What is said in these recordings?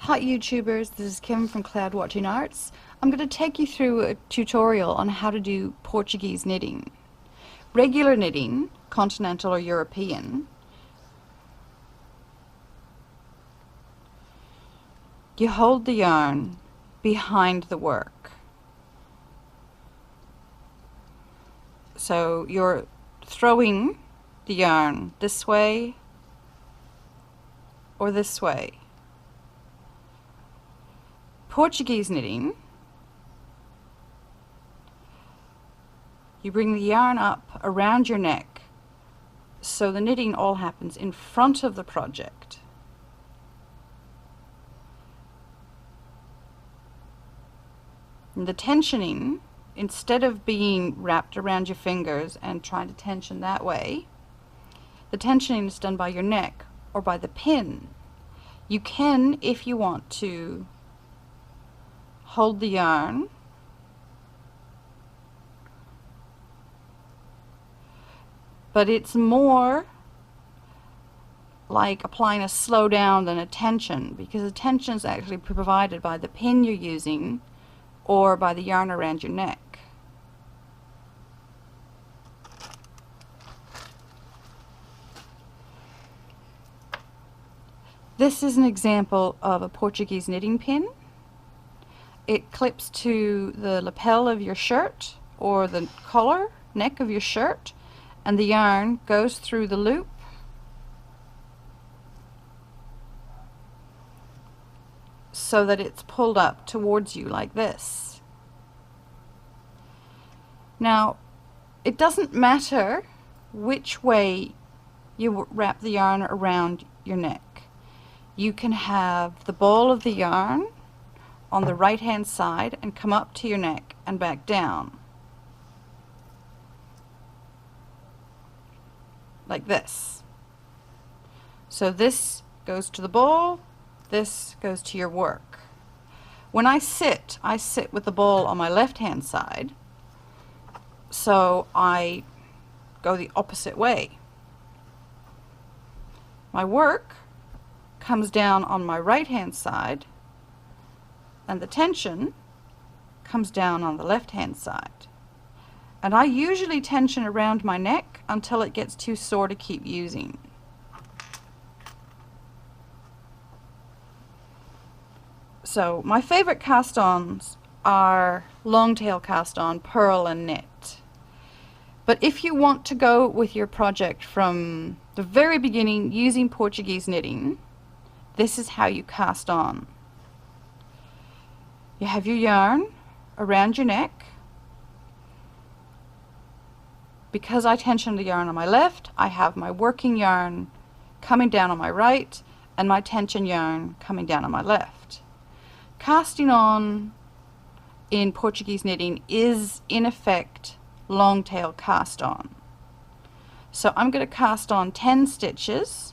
Hi YouTubers, this is Kim from Cloud Watching Arts. I'm going to take you through a tutorial on how to do Portuguese knitting. Regular knitting, Continental or European, you hold the yarn behind the work. So you're throwing the yarn this way or this way. Portuguese knitting, you bring the yarn up around your neck, so the knitting all happens in front of the project. And the tensioning, instead of being wrapped around your fingers and trying to tension that way, the tensioning is done by your neck or by the pin. You can, if you want to, hold the yarn but it's more like applying a slow down than a tension, because the tension is actually provided by the pin you're using or by the yarn around your neck. This is an example of a Portuguese knitting pin. It clips to the lapel of your shirt or the collar, neck of your shirt, and the yarn goes through the loop so that it's pulled up towards you like this. Now, it doesn't matter which way you wrap the yarn around your neck. You can have the ball of the yarn on the right hand side and come up to your neck and back down like this. So this goes to the ball, this goes to your work. When I sit with the ball on my left hand side, so I go the opposite way. My work comes down on my right hand side and the tension comes down on the left hand side. And I usually tension around my neck until it gets too sore to keep using. So my favorite cast-ons are long tail cast-on, purl and knit. But if you want to go with your project from the very beginning using Portuguese knitting, this is how you cast on. You have your yarn around your neck. Because I tension the yarn on my left, I have my working yarn coming down on my right and my tension yarn coming down on my left. Casting on in Portuguese knitting is in effect long tail cast on. So I'm going to cast on 10 stitches.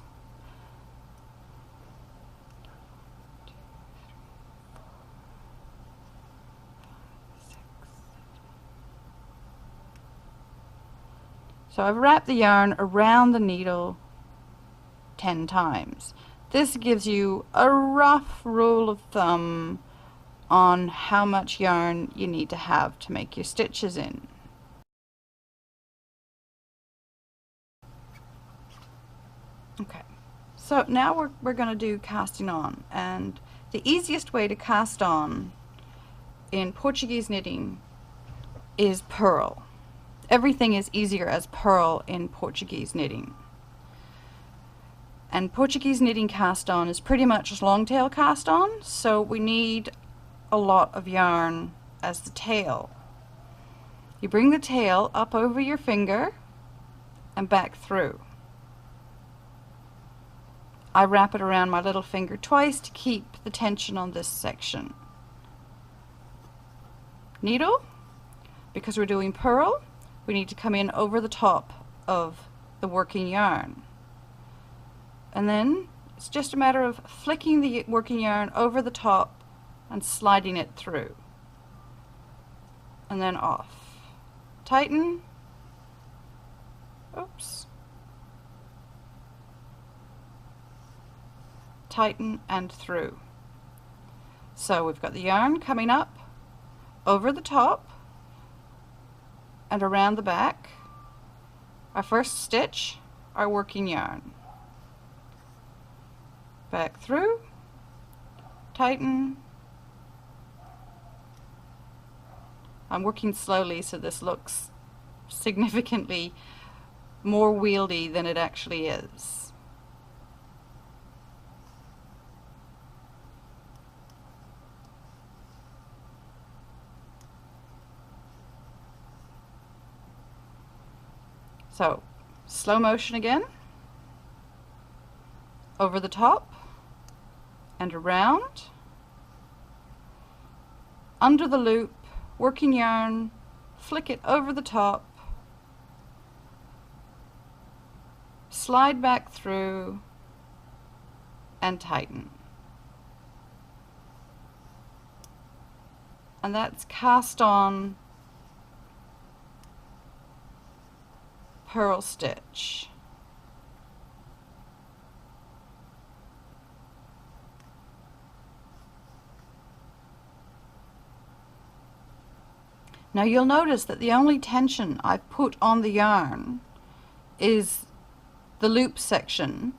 So I've wrapped the yarn around the needle 10 times. This gives you a rough rule of thumb on how much yarn you need to have to make your stitches in. Okay, so now we're going to do casting on, and the easiest way to cast on in Portuguese knitting is purl. Everything is easier as purl in Portuguese knitting. And Portuguese knitting cast on is pretty much long tail cast on, so we need a lot of yarn as the tail. You bring the tail up over your finger and back through. I wrap it around my little finger twice to keep the tension on this section. Needle, because we're doing purl, we need to come in over the top of the working yarn. And then it's just a matter of flicking the working yarn over the top and sliding it through. And then off. Tighten. Oops. Tighten and through. So we've got the yarn coming up over the top and around the back. Our first stitch, our working yarn. Back through, tighten. I'm working slowly so this looks significantly more wieldy than it actually is. So, slow motion again, over the top and around, under the loop, working yarn, flick it over the top, slide back through, and tighten. And that's cast on purl stitch. Now you'll notice that the only tension I've put on the yarn is the loop section,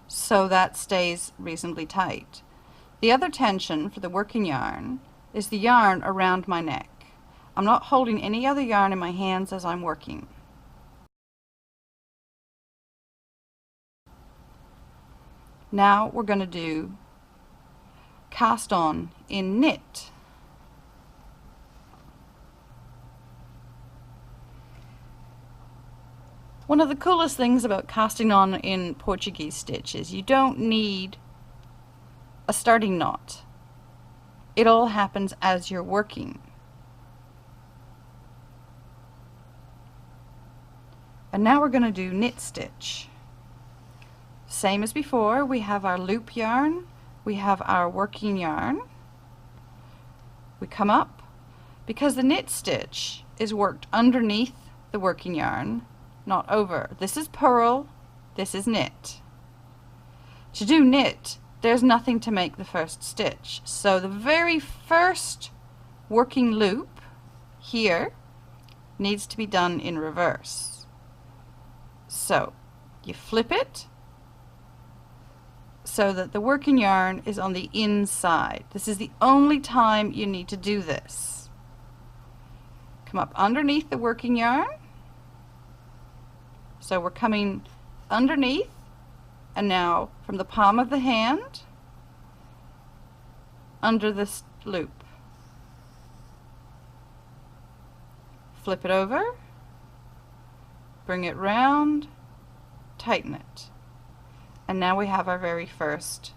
so that stays reasonably tight. The other tension for the working yarn is the yarn around my neck. I'm not holding any other yarn in my hands as I'm working. Now we're going to do cast on in knit. One of the coolest things about casting on in Portuguese stitch is you don't need a starting knot. It all happens as you're working. And now we're going to do knit stitch. Same as before, we have our loop yarn, we have our working yarn. We come up, because the knit stitch is worked underneath the working yarn, not over. This is purl, this is knit. To do knit, there's nothing to make the first stitch. So the very first working loop here needs to be done in reverse. So you flip it so that the working yarn is on the inside. This is the only time you need to do this. Come up underneath the working yarn. So we're coming underneath, and now from the palm of the hand under this loop. Flip it over, bring it round, tighten it. And now we have our very first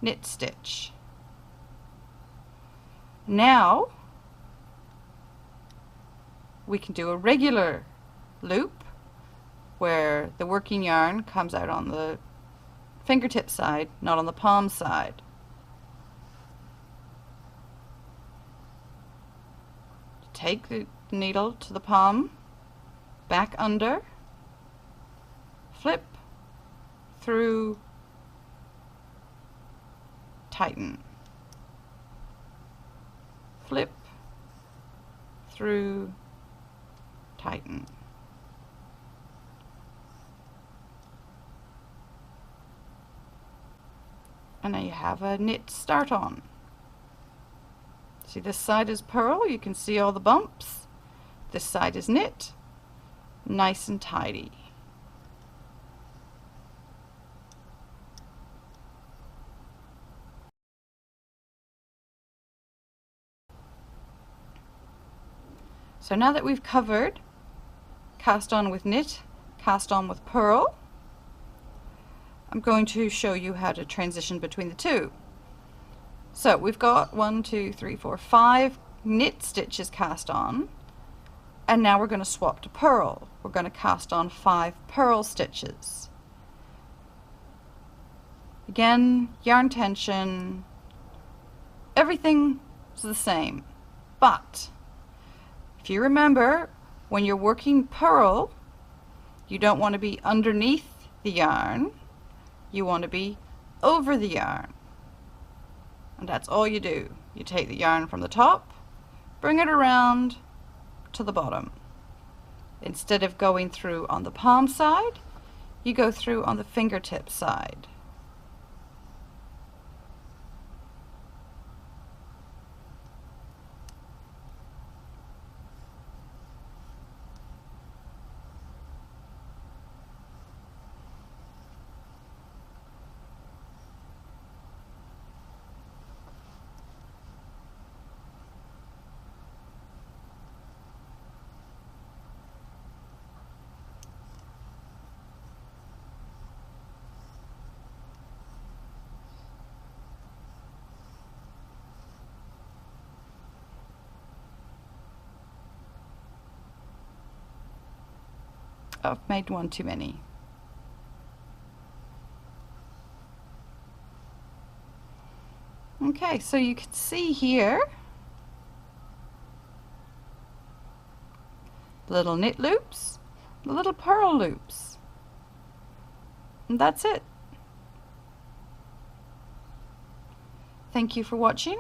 knit stitch. Now we can do a regular loop where the working yarn comes out on the fingertip side, not on the palm side. Take the needle to the palm, back under, flip, through, tighten, flip, through, tighten. And now you have a knit start on. See, this side is purl, you can see all the bumps. This side is knit, nice and tidy. So now that we've covered cast on with knit, cast on with purl, I'm going to show you how to transition between the two. So we've got 1, 2, 3, 4, 5 knit stitches cast on, and now we're going to swap to purl. We're going to cast on 5 purl stitches. Again, yarn tension, everything is the same, but if you remember, when you're working purl, you don't want to be underneath the yarn, you want to be over the yarn. And that's all you do. You take the yarn from the top, bring it around to the bottom. Instead of going through on the palm side, you go through on the fingertip side. Oh, I've made one too many. Okay, so you can see here little knit loops, little purl loops, and that's it. Thank you for watching.